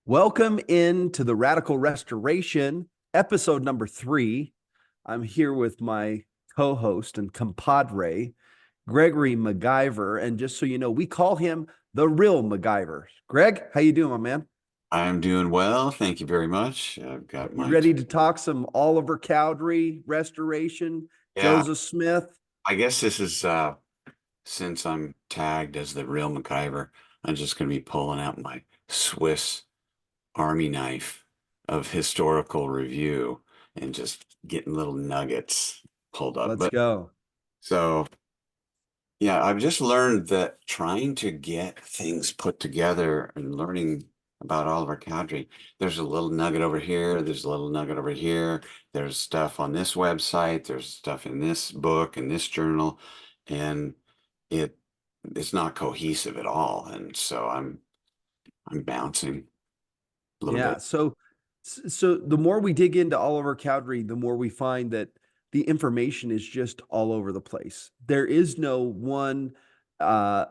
Welcome into the Radical Restoration, episode number 3. I'm here with my co-host and compadre, Gregory MacGyver, and just so you know, we call him the real MacGyver. Greg, how you doing, my man? I'm doing well. Thank you very much. I've got You my, ready to talk some Oliver Cowdery restoration, yeah, Joseph Smith? I guess this is, since I'm tagged as the real MacGyver, I'm just going to be pulling out my Swiss Army knife of historical review and just getting little nuggets pulled up. Let's But go. so, yeah, I've just learned that trying to get things put together and learning about Oliver Cowdery, there's a little nugget over here, there's a little nugget over here, there's stuff on this website, there's stuff in this book and this journal, and it it's not cohesive at all. And so I'm bouncing a little Yeah. bit. So the more we dig into Oliver Cowdery, the more we find that the information is just all over the place. There is no one uh,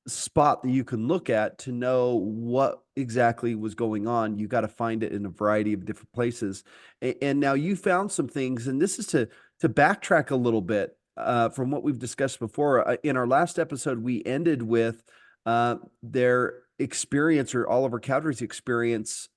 spot that you can look at to know what exactly was going on. You got to find it in a variety of different places. And now you found some things, and this is to backtrack a little bit from what we've discussed before. In our last episode, we ended with their experience, or Oliver Cowdery's experience,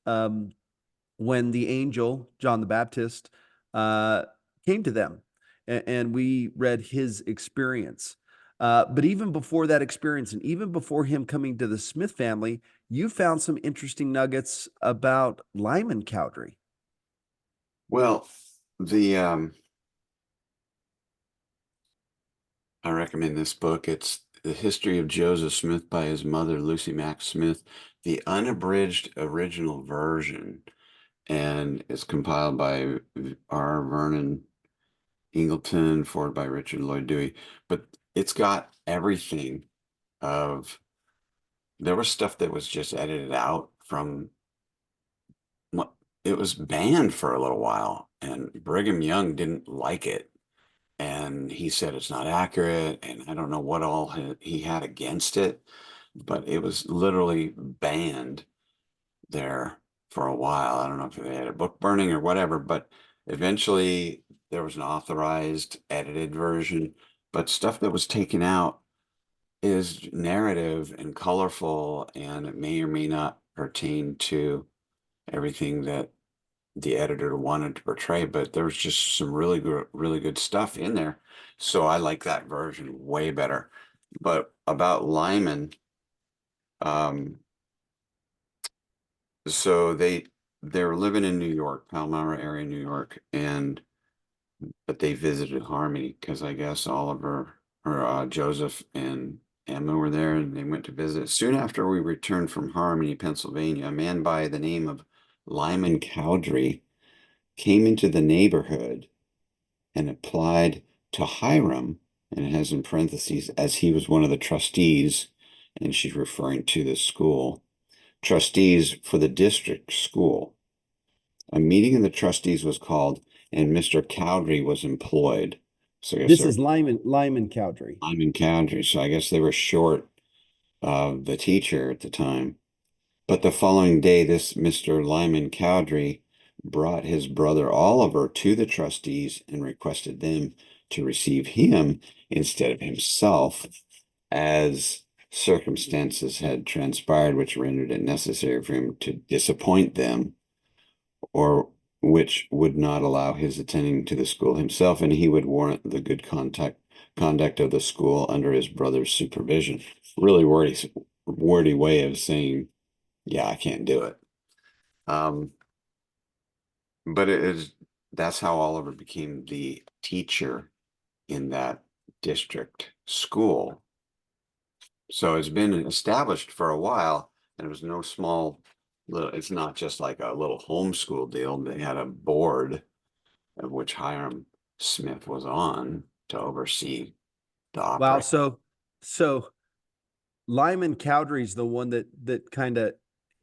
when the angel John the Baptist uh, came to them, and we read his experience. But even before that experience, and even before him coming to the Smith family, you found some interesting nuggets about Lyman Cowdery. Well, the I recommend this book. It's The History of Joseph Smith by his mother, Lucy Mack Smith, the unabridged original version, and it's compiled by R. Vernon Ingleton, forward by Richard Lloyd Dewey. But it's got everything of, there was stuff that was just edited out from what it was banned for a little while, and Brigham Young didn't like it. And he said it's not accurate, and I don't know what all he had against it, but it was literally banned there for a while. I don't know if they had a book burning or whatever, but eventually there was an authorized, edited version. But stuff that was taken out is narrative and colorful, and it may or may not pertain to everything that the editor wanted to portray, but there was just some really good stuff in there. So I like that version way better. But about Lyman, um, so they were living in New York, Palmyra area, New York, and but they visited Harmony because I guess Oliver or Joseph and Emma were there, and they went to visit. Soon after we returned from Harmony, Pennsylvania, a man by the name of Lyman Cowdery came into the neighborhood and applied to Hiram, and it has in parentheses, as he was one of the trustees, and she's referring to the school, trustees for the district school. A meeting of the trustees was called, and Mr. Cowdery was employed. So I guess This they're is Lyman Cowdery. Lyman Cowdery. So I guess they were short of the teacher at the time. But the following day, this Mr. Lyman Cowdery brought his brother Oliver to the trustees and requested them to receive him instead of himself, as circumstances had transpired which rendered it necessary for him to disappoint them, or which would not allow his attending to the school himself, and he would warrant the good conduct of the school under his brother's supervision. Really wordy way of saying, yeah, I can't do it. Um, but it is that's how Oliver became the teacher in that district school. So it's been established for a while, and it was no small little, it's not just like a little homeschool deal. They had a board of which Hiram Smith was on to oversee the Wow. operation. So Lyman Cowdery is the one that kind of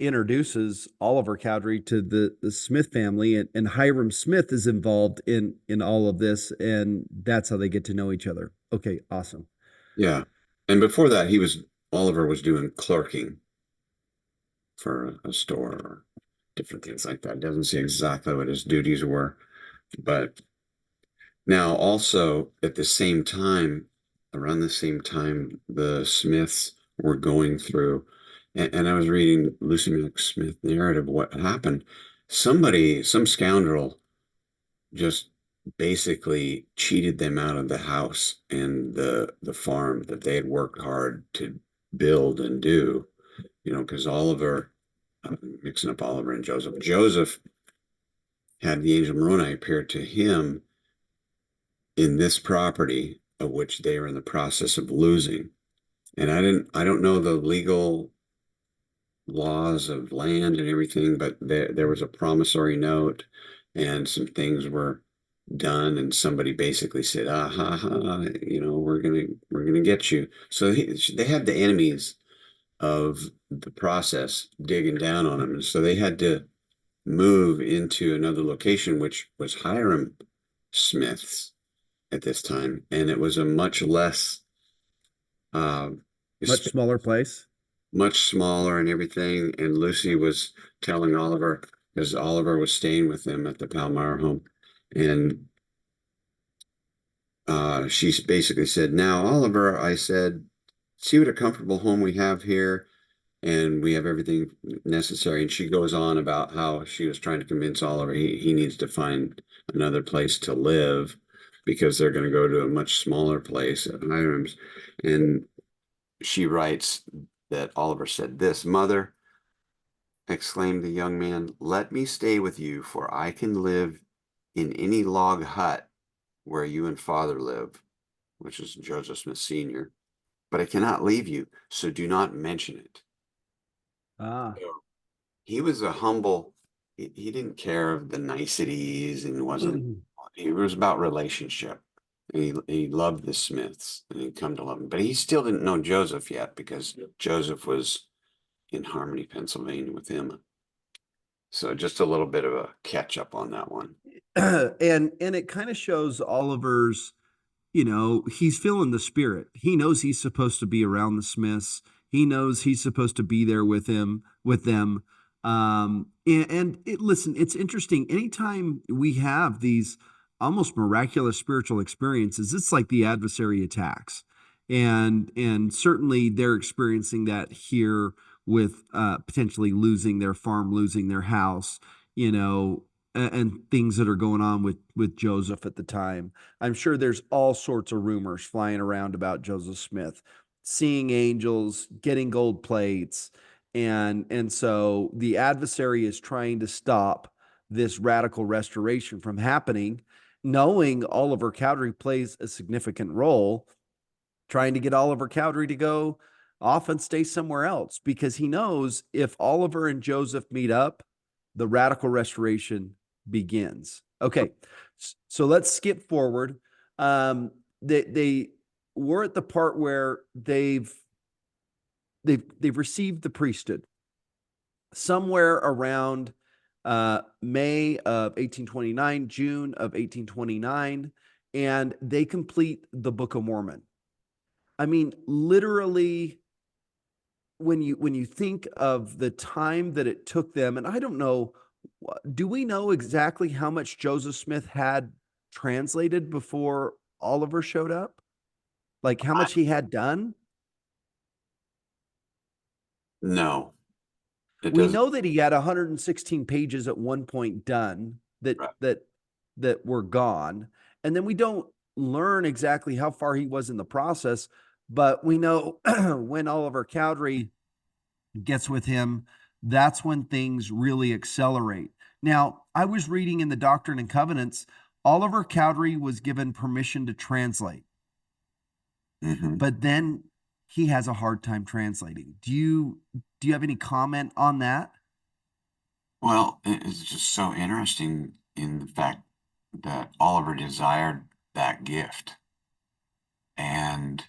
introduces Oliver Cowdery to the Smith family, and Hiram Smith is involved in all of this, and that's how they get to know each other. Okay, awesome. Yeah. And before that, Oliver was doing clerking. for a store or different things like that. It doesn't say exactly what his duties were, but now also at the same time, around the same time, the Smiths were going through, and I was reading Lucy Mack Smith narrative. What happened? Somebody, some scoundrel, just basically cheated them out of the house and the farm that they had worked hard to build and do. You know, because Oliver, mixing up Oliver and Joseph. Joseph had the angel Moroni appear to him in this property of which they were in the process of losing. And I don't know the legal laws of land and everything, but there was a promissory note and some things were done, and somebody basically said, ah ha ha, you know, we're gonna get you. So they had the enemies of the process digging down on them, and so they had to move into another location, which was Hiram Smith's at this time, and it was a much less uh, Much smaller place. much smaller and everything. And Lucy was telling Oliver, because Oliver was staying with them at the Palmyra home, and she basically said, "Now, Oliver," I said, "see what a comfortable home we have here, and we have everything necessary." And she goes on about how she was trying to convince Oliver he needs to find another place to live because they're going to go to a much smaller place at Hiram's. And she writes that Oliver said this, "Mother," exclaimed the young man, "let me stay with you, for I can live in any log hut where you and father live," which is Joseph Smith Sr., "but I cannot leave you, so do not mention it." Ah. So he was a humble, he didn't care of the niceties and wasn't, it was about relationship. He loved the Smiths and he'd come to love them, but he still didn't know Joseph yet because Joseph was in Harmony, Pennsylvania with him. So just a little bit of a catch up on that one. And it kind of shows Oliver's, he's feeling the spirit. He knows he's supposed to be around the Smiths. He knows he's supposed to be there with them. Listen, it's interesting. Anytime we have these almost miraculous spiritual experiences, it's like the adversary attacks, and certainly they're experiencing that here with potentially losing their farm, losing their house, and things that are going on with Joseph at the time. I'm sure there's all sorts of rumors flying around about Joseph Smith seeing angels, getting gold plates, and so the adversary is trying to stop this radical restoration from happening, knowing Oliver Cowdery plays a significant role, trying to get Oliver Cowdery to go off and stay somewhere else because he knows if Oliver and Joseph meet up, the radical restoration begins. Okay, so let's skip forward. They were at the part where they've received the priesthood somewhere around May of 1829, June of 1829, and they complete the Book of Mormon. I mean, literally, when you think of the time that it took them, and I don't know, do we know exactly how much Joseph Smith had translated before Oliver showed up? Like how much he had done? No, it We doesn't. know that he had 116 pages at one point done that Right. that that were gone, and then we don't learn exactly how far he was in the process, but we know when Oliver Cowdery gets with him, that's when things really accelerate. Now, I was reading in the Doctrine and Covenants, Oliver Cowdery was given permission to translate, Hmm. but then he has a hard time translating. Do you have any comment on that? Well, it's just so interesting in the fact that Oliver desired that gift. And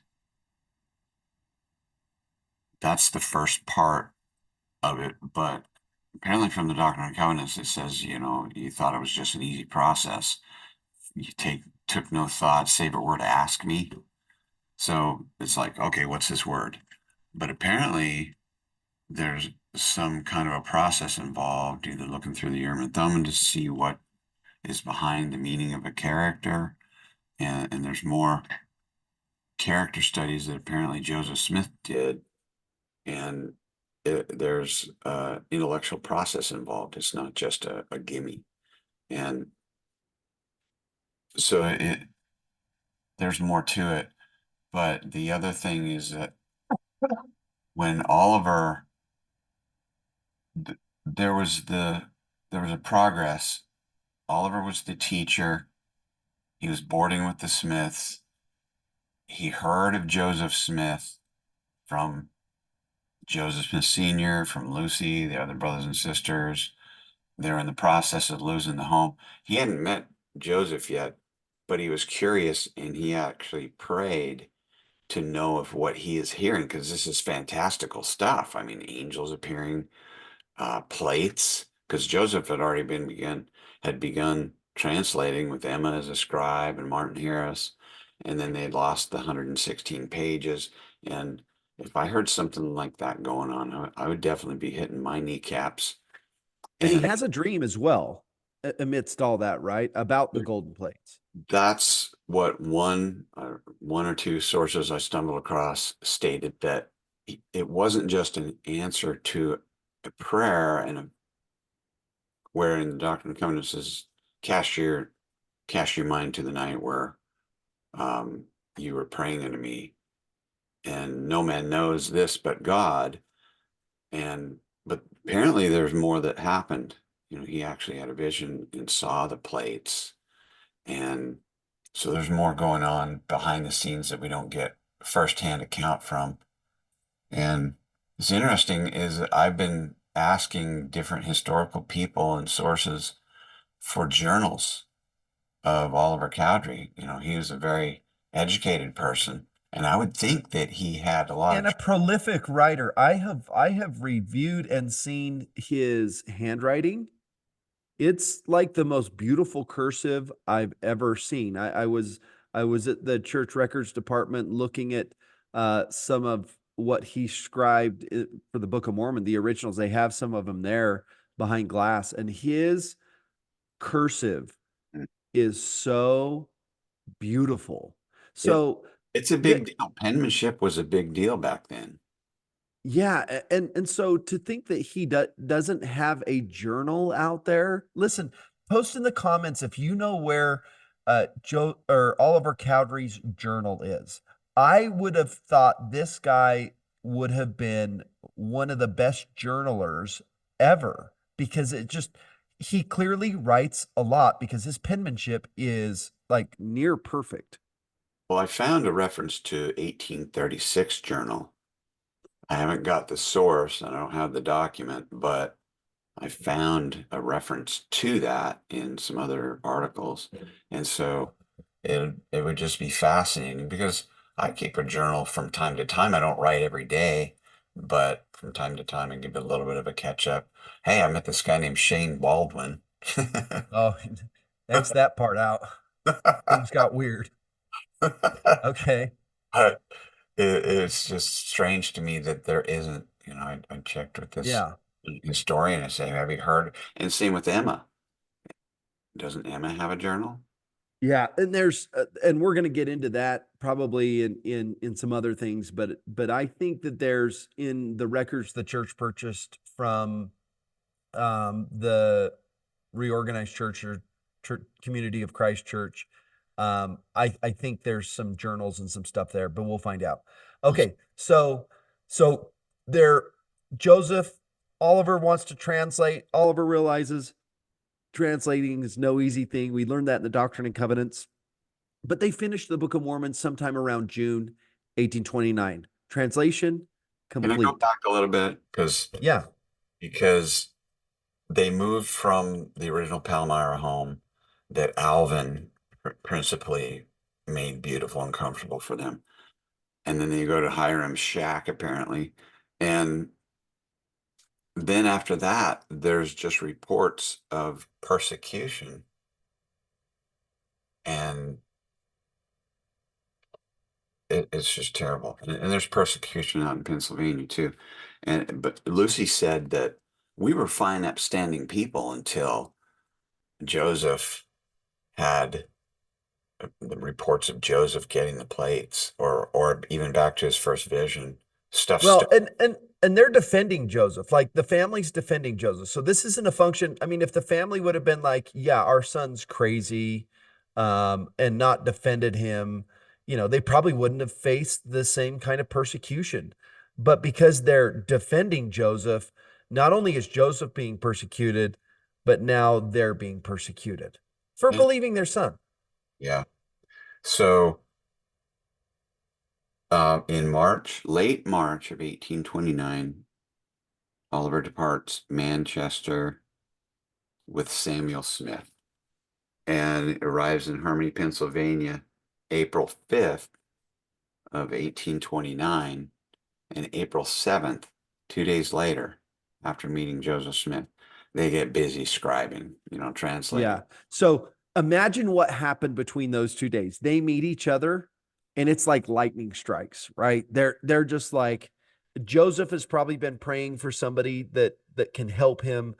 that's the first part of it. But apparently, from the Doctrine and Covenants, it says, you know, you thought it was just an easy process. You took no thought, save a word, ask me. So it's like, okay, what's this word? But apparently, there's some kind of a process involved, either looking through the Urim and Thummim to see what is behind the meaning of a character. And there's more character studies that apparently Joseph Smith did. And there's intellectual process involved. It's not just a gimme. And so there's more to it. But the other thing is that when Oliver, th- there was a progress. Oliver was the teacher. He was boarding with the Smiths. He heard of Joseph Smith from Joseph Smith Sr., from Lucy, the other brothers and sisters. They're in the process of losing the home. He hadn't met Joseph yet, but he was curious and he actually prayed to know if what he is hearing, because this is fantastical stuff. I mean, angels appearing, plates, because Joseph had begun translating with Emma as a scribe and Martin Harris, and then they had lost the 116 pages. And if I heard something like that going on, I would definitely be hitting my kneecaps. And he And has a dream as well amidst all that, right? About the golden plates. that's what one or two sources I stumbled across stated, that it wasn't just an answer to a prayer, where in the Doctrine and Covenants says, cast your cast your mind to the night where um, you were praying unto me, and no man knows this but God. And but apparently there's more that happened. He actually had a vision and saw the plates, and so there's more going on behind the scenes that we don't get firsthand account from. And it's interesting is that I've been asking different historical people and sources for journals of Oliver Cowdery. He was a very educated person, and I would think that he had a lot And of. a prolific writer. I have reviewed and seen his handwriting. It's like the most beautiful cursive I've ever seen. I was at the church records department looking at some of what he scribed for the Book of Mormon, the originals. They have some of them there behind glass, and his cursive is so beautiful. It, So it's a big the deal. Penmanship was a big deal back then. Yeah, and so to think that he doesn't have a journal out there. Listen, post in the comments if you know where Joe or Oliver Cowdery's journal is. I would have thought this guy would have been one of the best journalers ever, because he clearly writes a lot because his penmanship is like near perfect. Well, I found a reference to 1836 journal. I haven't got the source, and I don't have the document, but I found a reference to that in some other articles. And so it would just be fascinating, because I keep a journal from time to time. I don't write every day, but from time to time I give it a little bit of a catch up. Hey, I met this guy named Shane Baldwin. Oh, X that part out. Things got weird. Okay. But it's just strange to me that there isn't. I checked with this Yeah. historian and say, have you heard? And same with Emma. Doesn't Emma have a journal? Yeah, and we're going to get into that probably in some other things, but I think that there's in the records the church purchased from the reorganized church or church, Community of Christ Church. I think there's some journals and some stuff there, but we'll find out. Okay, so there, Joseph Oliver wants to translate. Oliver realizes translating is no easy thing. We learned that in the Doctrine and Covenants. But they finished the Book of Mormon sometime around June 1829. Translation Can I go complete. back a little bit? Yeah. Because they moved from the original Palmyra home that Alvin principally made beautiful and comfortable for them. And then they go to Hiram's shack, apparently. And then after that, there's just reports of persecution. And it's just terrible. And there's persecution out in Pennsylvania too. And but Lucy said that we were fine, upstanding people until Joseph had the reports of Joseph getting the plates, or even back to his first vision, stuff Well, started. and they're defending Joseph. Like the family's defending Joseph. So this isn't a function. I mean, if the family would have been like, yeah, our son's crazy, and not defended him, they probably wouldn't have faced the same kind of persecution. But because they're defending Joseph, not only is Joseph being persecuted, but now they're being persecuted for believing their son. Yeah. So in March, late March of 1829, Oliver departs Manchester with Samuel Smith and arrives in Harmony, Pennsylvania, April 5th of 1829, and April 7th, 2 days later, after meeting Joseph Smith, they get busy scribing, translating. Yeah. So imagine what happened between those 2 days. They meet each other and it's like lightning strikes, right? They're just like Joseph has probably been praying for somebody that can help him,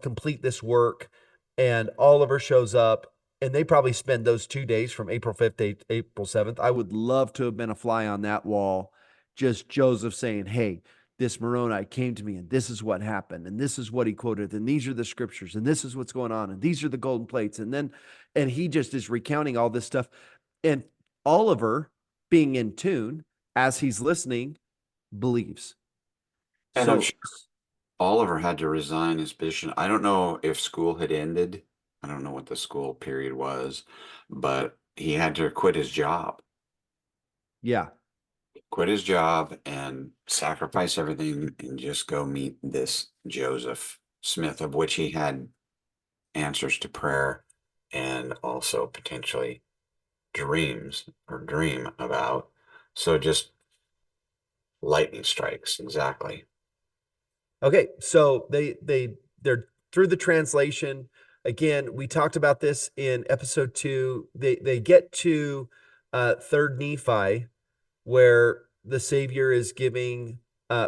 complete this work. And Oliver shows up and they probably spend those 2 days from April 5th to April 7th. I would love to have been a fly on that wall, just Joseph saying, hey, this Moroni came to me and this is what happened and this is what he quoted and these are the scriptures and this is what's going on and these are the golden plates and he just is recounting all this stuff and Oliver being in tune as he's listening believes. And I'm So sure Oliver had to resign his position. I don't know if school had ended. I don't know what the school period was, but he had to quit his job. yeah. Quit his job and sacrifice everything and just go meet this Joseph Smith, of which he had answers to prayer and also potentially dream about. So just lightning strikes, exactly. Okay, so they're through the translation. Again, we talked about this in episode 2. They get to third Nephi, where the Savior is giving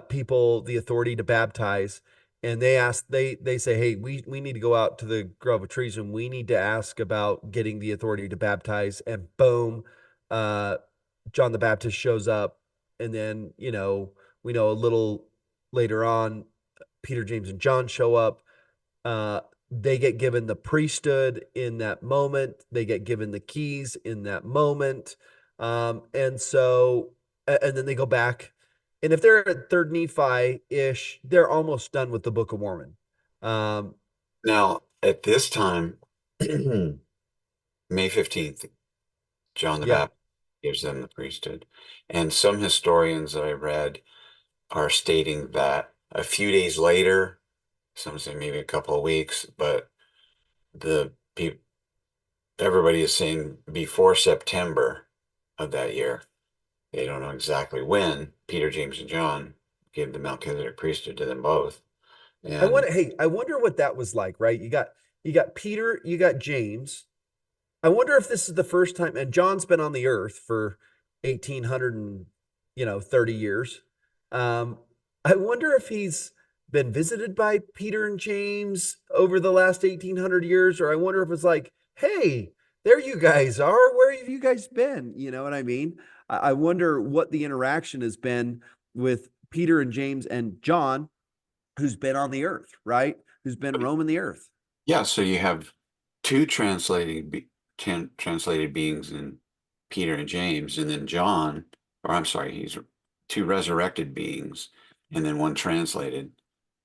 people the authority to baptize, and they say, "Hey, we need to go out to the Grove of Trees, and we need to ask about getting the authority to baptize." And boom, uh, John the Baptist shows up, and then we know a little later on, Peter, James, and John show up. Uh, they get given the priesthood in that moment. They get given the keys in that moment. And so, and then they go back. And if they're at third Nephi ish, they're almost done with the Book of Mormon. Um, Now, at this time, May 15th, John the yeah. Baptist gives them the priesthood. And some historians that I read are stating that a few days later, some say maybe a couple of weeks, but the people, everybody is saying before September of that year. They don't know exactly when Peter, James, and John gave the Melchizedek priesthood to them both. And I wonder what that was like, right? You got Peter, you got James. I wonder if this is the first time, and John's been on the earth for 1800 and 30 years. Um, I wonder if he's been visited by Peter and James over the last 1800 years, or I wonder if it's like, hey, there you guys are. Where have you guys been? You know what I mean? I wonder what the interaction has been with Peter and James and John, who's been on the earth, right? Who's been roaming the earth. yeah, so you have two translated beings in Peter and James, and then John, or I'm sorry, he's two resurrected beings, and then one translated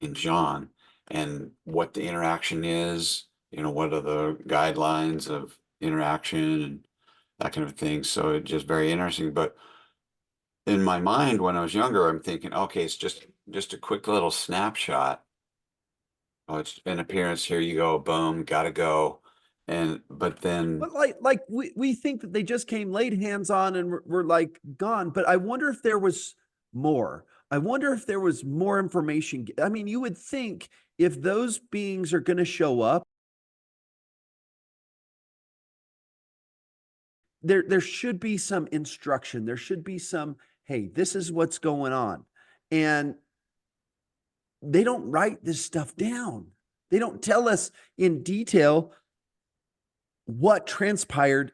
in John, and what the interaction is, what are the guidelines of interaction and that kind of thing. So it's just very interesting. But in my mind, when I was younger, I'm thinking, okay, it's just a quick little snapshot. Oh, it's an appearance. Here you go. Boom. Gotta go. And but then But like we think that they just came, laid hands on, and were like gone. But I wonder if there was more. I wonder if there was more information. I mean, you would think if those beings are going to show up, there should be some instruction. There should be some, hey, this is what's going on. And they don't write this stuff down. They don't tell us in detail what transpired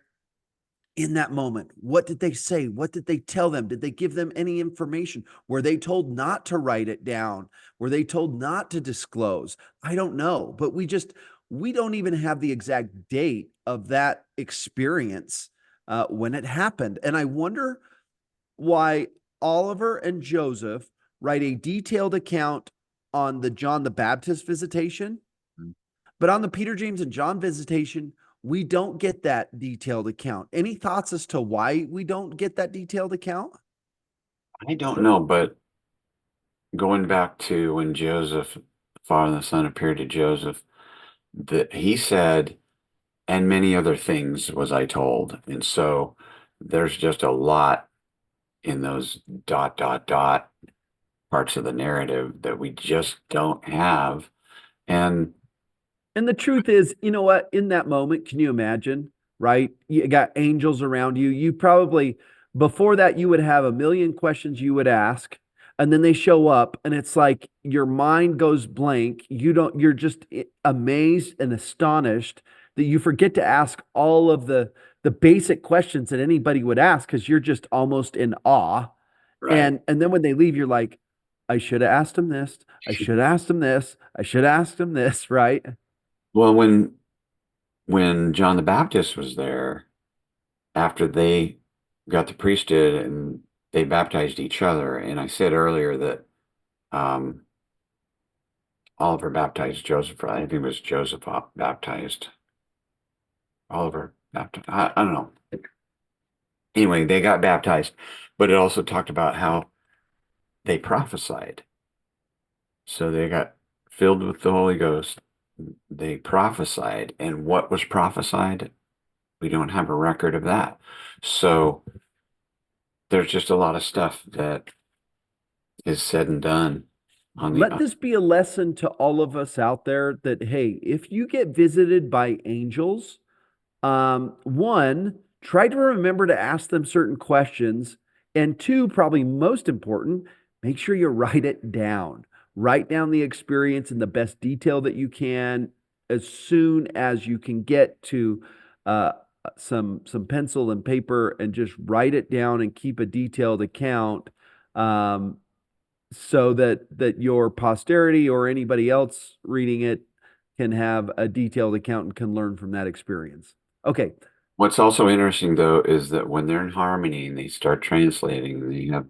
in that moment. What did they say? What did they tell them? Did they give them any information? Were they told not to write it down? Were they told not to disclose? I don't know, but we don't even have the exact date of that experience when it happened. And I wonder why Oliver and Joseph write a detailed account on the John the Baptist visitation, but on the Peter, James, and John visitation, we don't get that detailed account. Any thoughts as to why we don't get that detailed account? I don't know, but going back to when Joseph, the Father and the Son, appeared to Joseph, that he said, and many other things was I told. And so there's just a lot in those dot, dot, dot parts of the narrative that we just don't have. And And the truth is, you know what? In that moment, can you imagine? Right? You got angels around you. You probably, before that, you would have a million questions you would ask. And then they show up, and it's like your mind goes blank. You're just amazed and astonished that you forget to ask all of the basic questions that anybody would ask because you're just almost in awe. right. And then when they leave, you're like, I should have asked him this. I should have asked him this. I should have asked him this, right? Well, when John the Baptist was there, after they got the priesthood and they baptized each other, and I said earlier that um, Oliver baptized Joseph. I think it was Joseph baptized Oliver baptized. I don't know. Anyway, they got baptized, but it also talked about how they prophesied. So they got filled with the Holy Ghost. They prophesied, and what was prophesied? We don't have a record of that. So there's just a lot of stuff that is said and done on the Let this be a lesson to all of us out there that, hey, if you get visited by angels, one, try to remember to ask them certain questions. And two, probably most important, make sure you write it down. Write down the experience in the best detail that you can as soon as you can get to some pencil and paper and just write it down and keep a detailed account. Um, so that your posterity or anybody else reading it can have a detailed account and can learn from that experience. Okay. What's also interesting though is that when they're in harmony and they start translating, and you have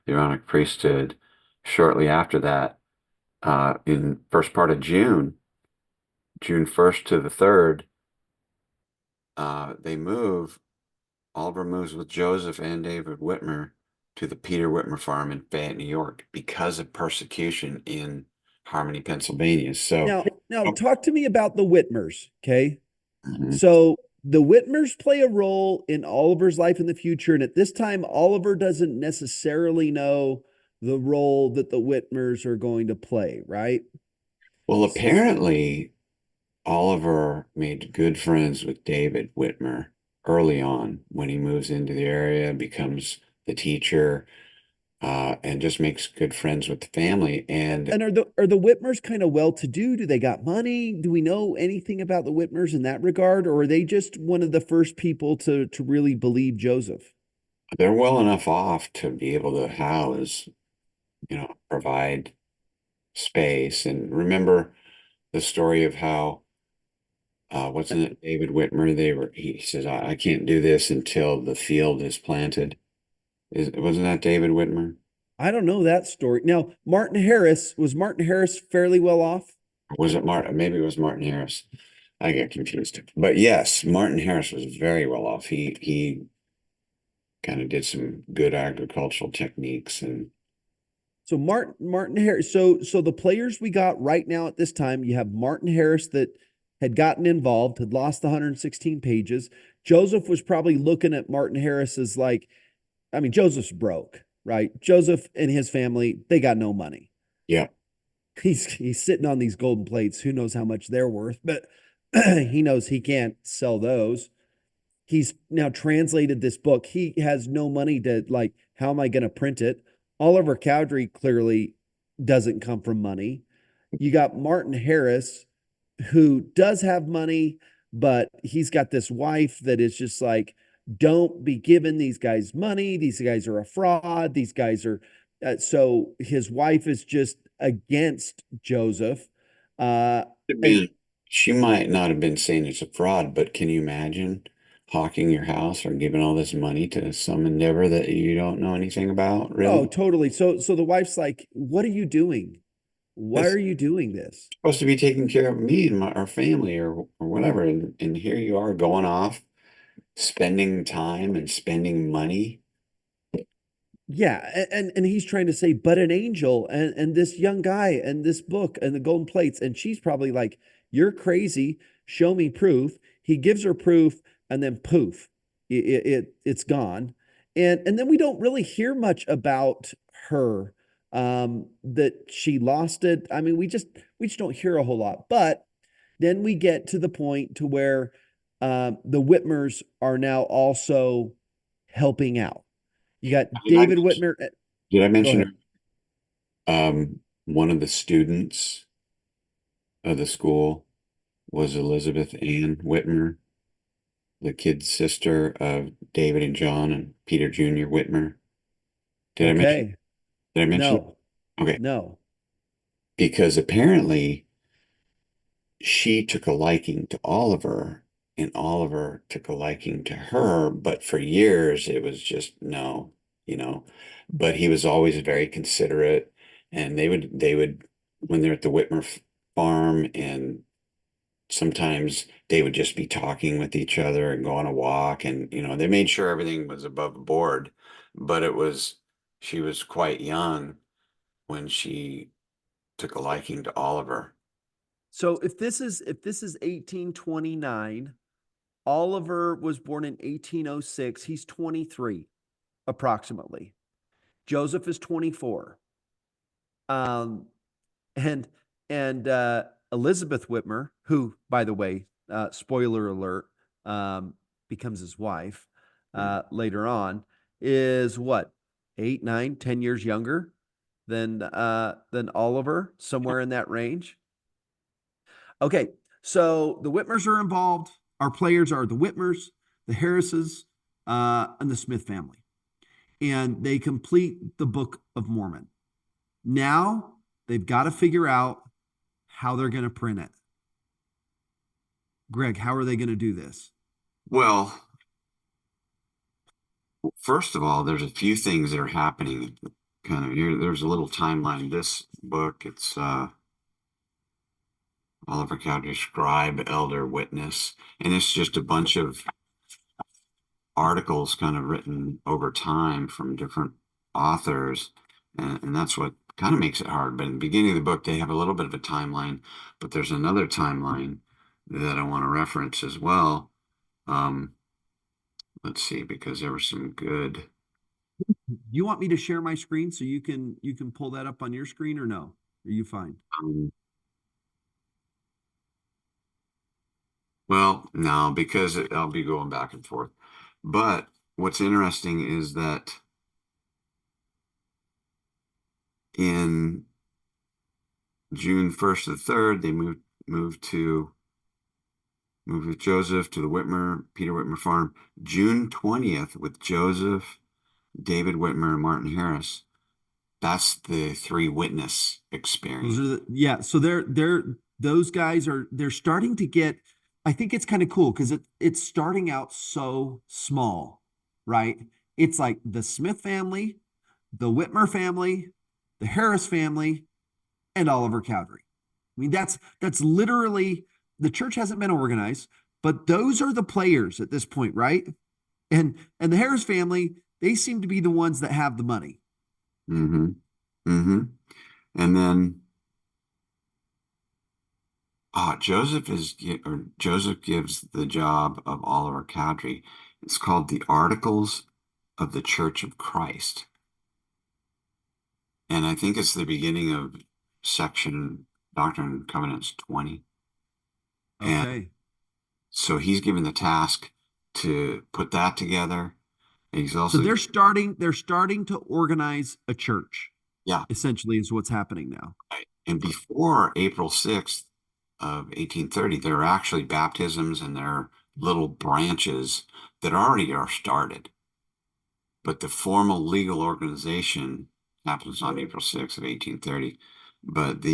the Aaronic priesthood shortly after that, in first part of June, June 1st to the 3rd, they move. Oliver moves with Joseph and David Whitmer to the Peter Whitmer farm in Fayette, New York, because of persecution in Harmony, Pennsylvania. So, Now talk to me about the Whitmers. Okay. mhm. So the Whitmers play a role in Oliver's life in the future. And at this time, Oliver doesn't necessarily know the role that the Whitmers are going to play, right? Well, apparently Oliver made good friends with David Whitmer early on when he moves into the area, becomes the teacher, and just makes good friends with the family. And And are the Whitmers kind of well to do? Do they got money? Do we know anything about the Whitmers in that regard? Or are they just one of the first people to really believe Joseph? they're well enough off to be able to house, provide space. And remember the story of how, wasn't it David Whitmer? He says, I can't do this until the field is planted. Wasn't that David Whitmer? I don't know that story. Now, was Martin Harris fairly well off? Was it Martin? Maybe it was Martin Harris. I get confused. But yes, Martin Harris was very well off. He kind of did some good agricultural techniques and So Martin Harris. So the players we got right now at this time, you have Martin Harris that had gotten involved, had lost the 116 pages. Joseph was probably looking at Martin Harris as like, I mean, Joseph's broke, right? Joseph and his family, they got no money. yeah. He's sitting on these golden plates. Who knows how much they're worth, but he knows he can't sell those. He's now translated this book. He has no money to like, how am I going to print it? Oliver Cowdery clearly doesn't come from money. You got Martin Harris, who does have money, but he's got this wife that is just like, don't be giving these guys money. These guys are a fraud. These guys are. So his wife is just against Joseph. Uh, I and mean, she might not have been saying it's a fraud, but can you imagine hawking your house or giving all this money to some endeavor that you don't know anything about, oh, really? totally. So the wife's like, what are you doing? Why are It's you doing this? supposed to be taking care of me and our family or whatever. And here you are going off, spending time and spending money. Yeah, and he's trying to say, but an angel and this young guy and this book and the golden plates, and she's probably like, "You're crazy. Show me proof." He gives her proof, and then poof, it's gone. And then we don't really hear much about her. That she lost it. I mean, we just don't hear a whole lot. But then we get to the point to where the Whitmers are now also helping out. You got Did I David mention, Whitmer. did I Go mention ahead. one of the students of the school was Elizabeth Ann Whitmer, the kid sister of David and John and Peter Jr. Whitmer. Did I mention? Okay. Did I mention it? No, Okay. no. Because apparently she took a liking to Oliver and Oliver took a liking to her, but for years it was just no, you know. But he was always very considerate and they would when they're at the farm and sometimes they would just be talking with each other and go on a walk and they made sure everything was above board, but she was quite young when she took a liking to Oliver. So if this is 1829, Oliver was born in 1806. He's 23 approximately. Joseph is 24. Um, and and Elizabeth Whitmer, who, by the way, spoiler alert, becomes his wife later on, is what, 8, 9, 10 years younger than Oliver, somewhere in that range. Okay, so the Whitmers are involved. Our players are the Whitmers, the Harrises, and the Smith family, and they complete the Book of Mormon. Now they've got to figure out how they're going to print it. Greg, how are they going to do this? Well, first of all, there's a few things that are happening kind of here. There's a little timeline. This book, it's Oliver Cowdery, scribe, elder, witness, and it's just a bunch of articles kind of written over time from different authors. And that's what kind of makes it hard. But in the beginning of the book, they have a little bit of a timeline, but there's another timeline that I want to reference as well. Um, let's see, because there was some good. You want me to share my screen so you can pull that up on your screen, or no? Are you fine? Um, well, no, because I'll be going back and forth. But what's interesting is that in June 1st to the 3rd, they moved with Joseph to the Peter Whitmer farm. June 20th with Joseph, David Whitmer, and Martin Harris. That's the three witness Those are experience. yeah. So they're those guys they're starting to get. I think it's kind of cool because it's starting out so small, right? It's like the Smith family, the Whitmer family, the Harris family, and Oliver Cowdery. I mean, that's literally, the church hasn't been organized, but those are the players at this point, right? And the Harris family, they seem to be the ones that have the money. Mm-hmm. Mm-hmm. And then Joseph gives the job of Oliver Cowdery. It's called the Articles of the Church of Christ. And I think it's the beginning of section Doctrine and Covenants 20. And Okay. so he's given the task to put that together. And he's So also, they're starting to organize a church. Yeah. essentially is what's happening now. Right. And before April 6th of 1830, there are actually baptisms and there are little branches that already are started. But the formal legal organization happens on April 6th of 1830. But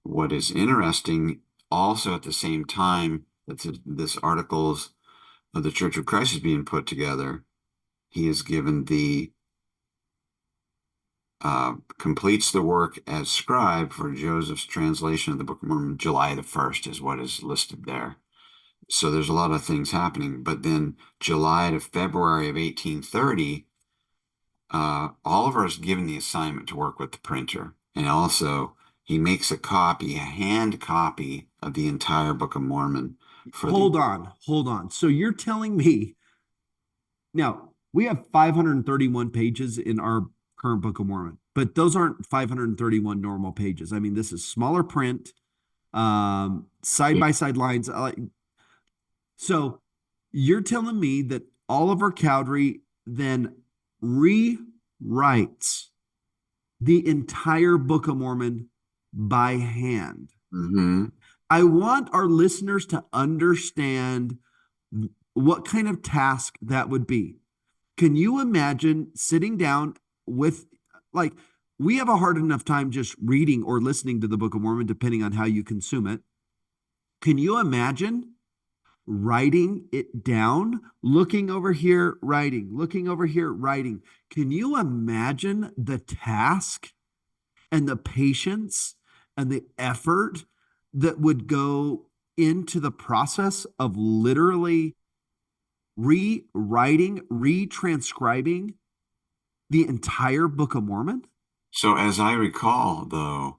what is interesting also at the same time that this articles of the Church of Christ is being put together, he is given the completes the work as scribe for Joseph's translation of the Book of Mormon. July the 1st is what is listed there. So there's a lot of things happening. But then July to February of 1830, Oliver is given the assignment to work with the printer. And also, he makes a copy, a hand copy of the entire Book of Mormon for the. Hold on. So you're telling me now we have 531 pages in our current Book of Mormon, but those aren't 531 normal pages. I mean, this is smaller print, side by side lines. So you're telling me that Oliver Cowdery then rewrites the entire Book of Mormon by hand. Mhm. I want our listeners to understand what kind of task that would be. Can you imagine sitting down with, like, we have a hard enough time just reading or listening to the Book of Mormon, depending on how you consume it. Can you imagine writing it down, looking over here, writing, looking over here, writing? Can you imagine the task and the patience and the effort that would go into the process of literally rewriting, retranscribing the entire Book of Mormon? So, as I recall, though,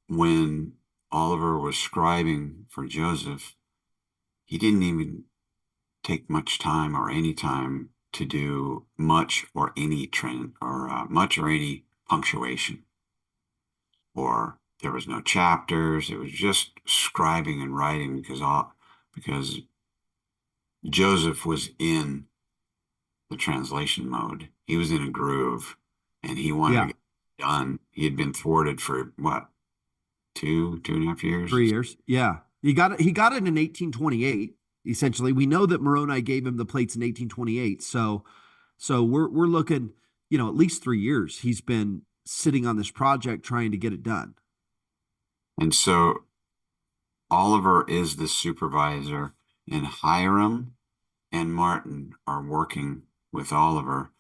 when Oliver was scribing for Joseph, he didn't even take much time or any time to do much or any trend or much or any punctuation, or there was no chapters. It was just scribing and writing because Joseph was in the translation mode. He was in a groove, and he wanted to Yeah, get it done. He had been thwarted for what, 2.5 years? 3 years. Yeah. He got it in 1828. Essentially, we know that Moroni gave him the plates in 1828. So we're looking, at least 3 years he's been sitting on this project trying to get it done. And so Oliver is the supervisor, and Hiram and Martin are working with Oliver,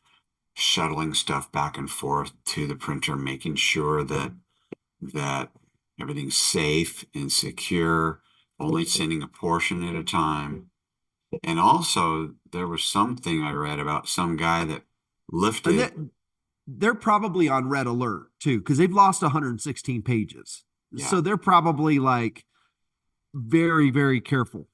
shuttling stuff back and forth to the printer, making sure that everything's safe and secure, only sending a portion at a time. And also, there was something I read about some guy that And lifted, they're probably on red alert too, because they've lost 116 pages. yeah. So they're probably like very, very careful.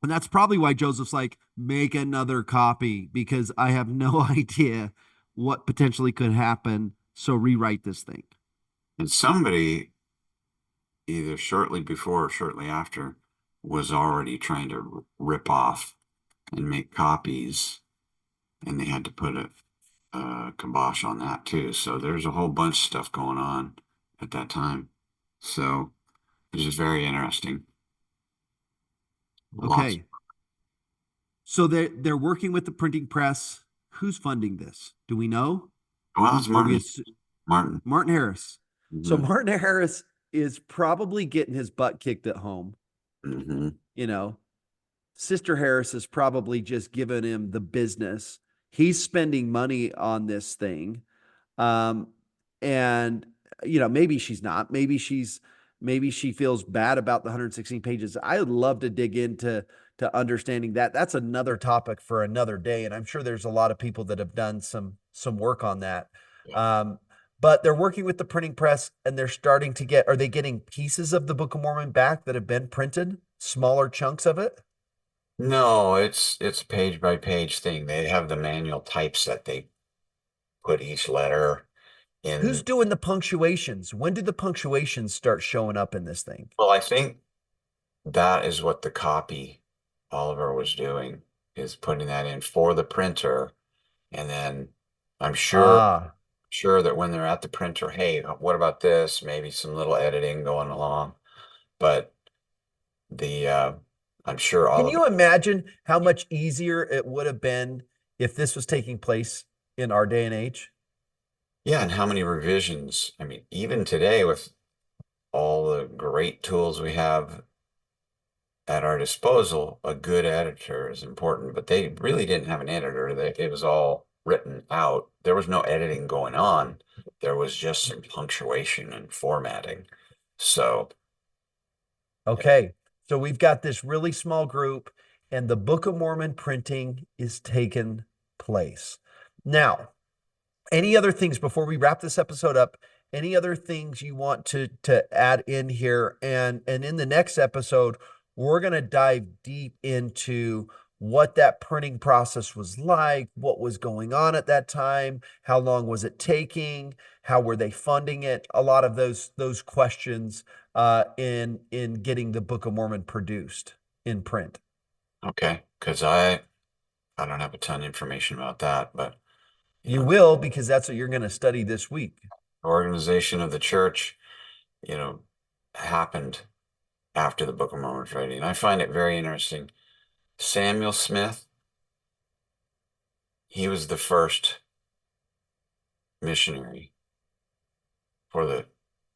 And that's probably why Joseph's like, make another copy because I have no idea what potentially could happen. So rewrite this thing. And somebody, either shortly before or shortly after, was already trying to rip off and make copies, and they had to put a kibosh on that too. So there's a whole bunch of stuff going on at that time. So it's just very interesting. Lots. Okay. So they're working with the printing press. Who's funding this? Do we know? Well, it's Or we Martin. Martin. Martin Harris. So Hmm. Martin Harris is probably getting his butt kicked at home. Hmm. You know, Sister Harris is probably just giving him the business. He's spending money on this thing. Um, and maybe she's not. Maybe she feels bad about the 116 pages. I would love to dig into to understanding that. That's another topic for another day, and I'm sure there's a lot of people that have done some work on that. Yeah. Um, but they're working with the printing press, and they're starting to get. Are they getting pieces of the Book of Mormon back that have been printed, smaller chunks of it? No, it's page by page thing. They have the manual typeset. They put each letter Who's in. doing the punctuations? When did the punctuations start showing up in this thing? Well, I think that is what the copy Oliver was doing, is putting that in for the printer, and then I'm sure Ah, sure that when they're at the printer, hey, what about this? Maybe some little editing going along. But the I'm sure can all of it. you imagine how much easier it would have been if this was taking place in our day and age? Yeah, and how many revisions? I mean, even today with all the great tools we have at our disposal, a good editor is important, but they really didn't have an editor. It was all written out. There was no editing going on. There was just some punctuation and formatting. So, Okay, so we've got this really small group, and the Book of Mormon printing is taking place. Now, any other things before we wrap this episode up? Any other things you want to add in here? And in the next episode, we're going to dive deep into what that printing process was like, what was going on at that time, how long was it taking, how were they funding it? A lot of those questions in getting the Book of Mormon produced in print. okay, because I don't have a ton of information about that, but you You know, will because that's what you're going to study this week. organization of the church, you know, happened after the Book of Mormon was writing. I find it very interesting. Samuel Smith, he was the first missionary for the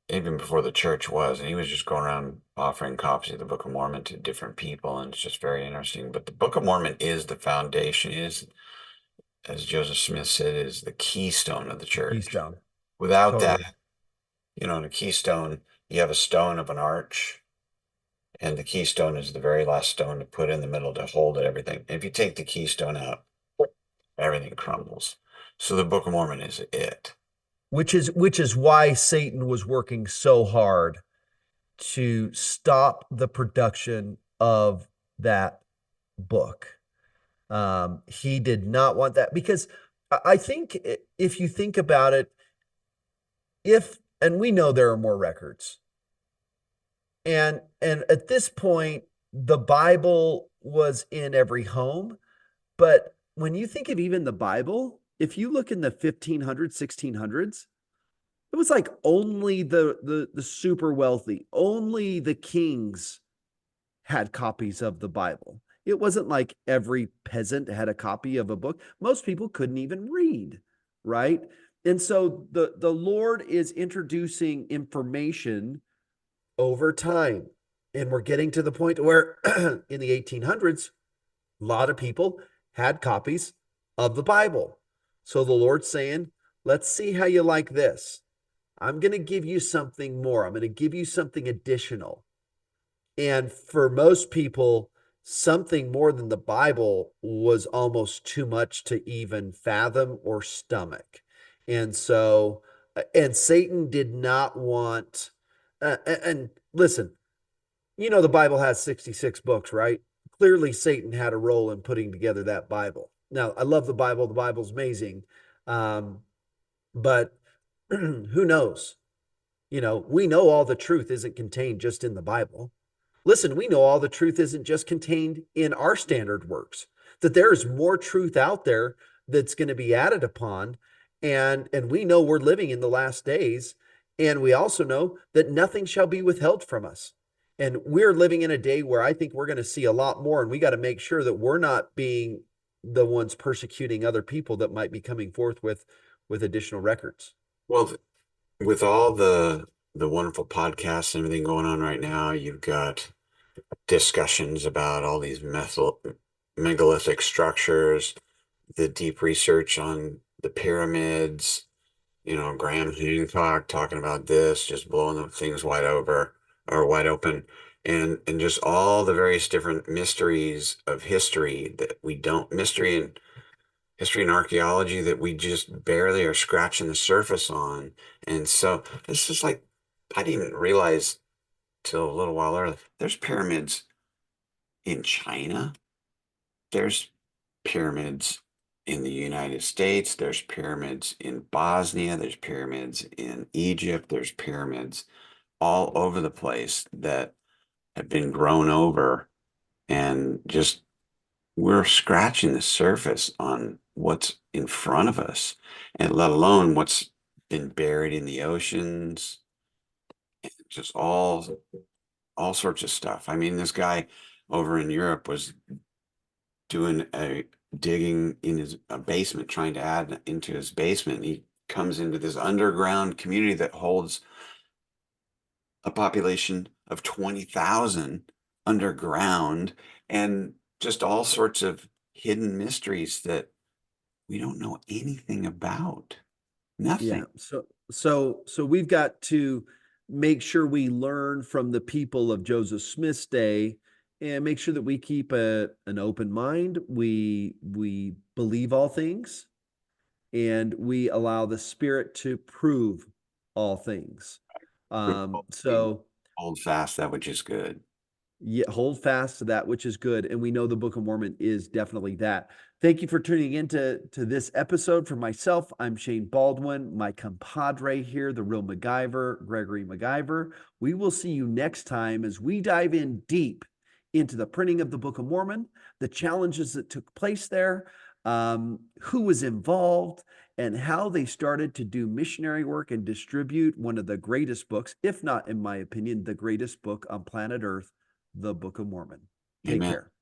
even before the church was, and he was just going around offering copies of the Book of Mormon to different people, and it's just very interesting. But the Book of Mormon is the foundation, is, as Joseph Smith said, is the keystone of the church. Keystone. Without that, Totally. in a keystone, you have a stone of an arch, and the keystone is the very last stone to put in the middle to hold it, everything. If you take the keystone out, everything crumbles. So the Book of Mormon is it. Which is why Satan was working so hard to stop the production of that book. He did not want that because I think if you think about it, if and we know there are more records, and at this point, the Bible was in every home. But when you think of even the Bible, if you look in the 1500s, 1600s, it was like only the super wealthy, only the kings had copies of the Bible. It wasn't like every peasant had a copy of a book. Most people couldn't even read, right? And so the Lord is introducing information over time. And we're getting to the point where in the 1800s, a lot of people had copies of the Bible. So the Lord's saying, let's see how you like this. I'm going to give you something more. I'm going to give you something additional. And for most people, something more than the Bible was almost too much to even fathom or stomach. And so, and Satan did not want, and listen, the Bible has 66 books, right? Clearly, Satan had a role in putting together that Bible. Now, I love the Bible. The Bible's amazing. Um, but who knows? We know all the truth isn't contained just in the Bible. Listen, we know all the truth isn't just contained in our standard works, that there is more truth out there that's going to be added upon. And we know we're living in the last days. And we also know that nothing shall be withheld from us. And we're living in a day where I think we're going to see a lot more. And we got to make sure that we're not being the ones persecuting other people that might be coming forth with additional records. Well, with all the wonderful podcasts and everything going on right now, you've got discussions about all these megalithic structures, the deep research on the pyramids, Graham Hancock talking about this, just blowing the things wide open, and just all the various different mysteries of history that we don't mystery and history and archaeology that we just barely are scratching the surface on. And so it's just like I didn't even realize till a little while earlier. There's pyramids in China. There's pyramids in the United States. There's pyramids in Bosnia. There's pyramids in Egypt. There's pyramids all over the place that have been grown over, and just we're scratching the surface on what's in front of us, and let alone what's been buried in the oceans, just all sorts of stuff. I mean, this guy over in Europe was doing a digging in his basement, trying to add into his basement. He comes into this underground community that holds a population of 20,000 underground, and just all sorts of hidden mysteries that we don't know anything about. Yeah. Nothing. So we've got to make sure we learn from the people of Joseph Smith's day and make sure that we keep an open mind. We believe all things and we allow the Spirit to prove all things. So Hold fast that which is good. yeah, hold fast to that which is good. And we know the Book of Mormon is definitely that. Thank you for tuning in to this episode. For myself, I'm Shane Baldwin, my compadre here, the real MacGyver, Gregory MacGyver. We will see you next time as we dive in deep into the printing of the Book of Mormon, the challenges that took place there, who was involved, and how they started to do missionary work and distribute one of the greatest books, if not, in my opinion, the greatest book on planet Earth, the Book of Mormon. Take Amen. care.